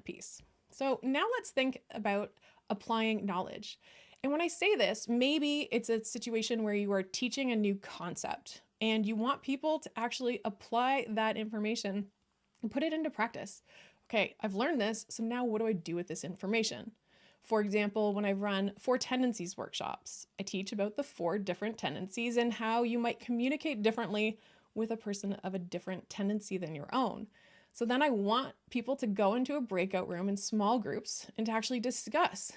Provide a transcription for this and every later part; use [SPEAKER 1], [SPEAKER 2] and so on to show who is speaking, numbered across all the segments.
[SPEAKER 1] piece. So now let's think about applying knowledge. And when I say this, maybe it's a situation where you are teaching a new concept and you want people to actually apply that information and put it into practice. Okay, I've learned this, so now what do I do with this information? For example, when I run 4 tendencies workshops, I teach about the 4 different tendencies and how you might communicate differently with a person of a different tendency than your own. So then I want people to go into a breakout room in small groups and to actually discuss,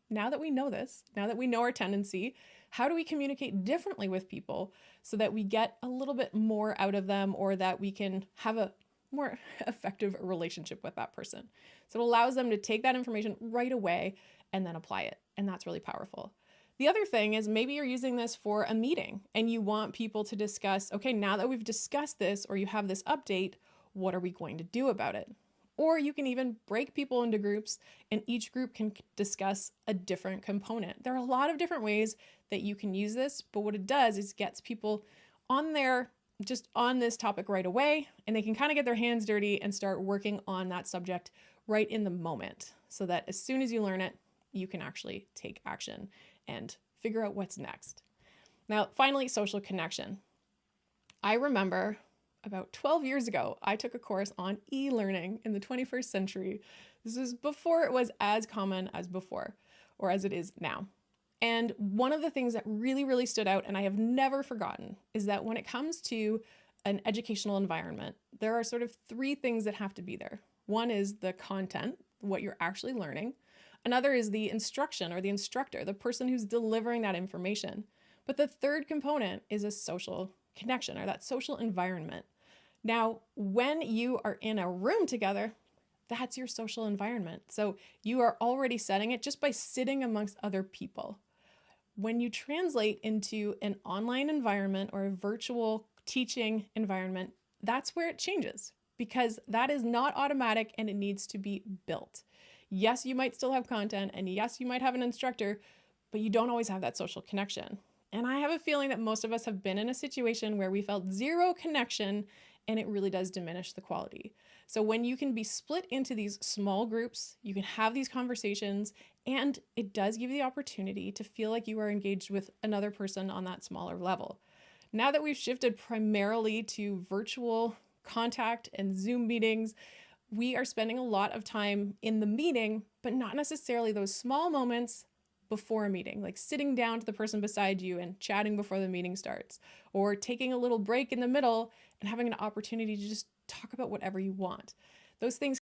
[SPEAKER 1] now that we know this, now that we know our tendency, how do we communicate differently with people so that we get a little bit more out of them, or that we can have a more effective relationship with that person. So it allows them to take that information right away and then apply it. And that's really powerful. The other thing is maybe you're using this for a meeting and you want people to discuss, okay, now that we've discussed this, or you have this update, what are we going to do about it? Or you can even break people into groups and each group can discuss a different component. There are a lot of different ways that you can use this, but what it does is gets people on just on this topic right away, and they can kind of get their hands dirty and start working on that subject right in the moment, so that as soon as you learn it, you can actually take action and figure out what's next. Now, finally, social connection. I remember about 12 years ago, I took a course on e-learning in the 21st century. This is before it was as common as before, or as it is now. And one of the things that really, really stood out, and I have never forgotten, is that when it comes to an educational environment, there are sort of 3 things that have to be there. One is the content, what you're actually learning. Another is the instruction or the instructor, the person who's delivering that information. But the third component is a social connection, or that social environment. Now, when you are in a room together, that's your social environment. So you are already setting it just by sitting amongst other people. When you translate into an online environment or a virtual teaching environment, that's where it changes, because that is not automatic and it needs to be built. Yes, you might still have content, and yes, you might have an instructor, but you don't always have that social connection. And I have a feeling that most of us have been in a situation where we felt zero connection, and it really does diminish the quality. So when you can be split into these small groups, you can have these conversations, and it does give you the opportunity to feel like you are engaged with another person on that smaller level. Now that we've shifted primarily to virtual contact and Zoom meetings, we are spending a lot of time in the meeting, but not necessarily those small moments before a meeting, like sitting down to the person beside you and chatting before the meeting starts, or taking a little break in the middle and having an opportunity to just talk about whatever you want. Those things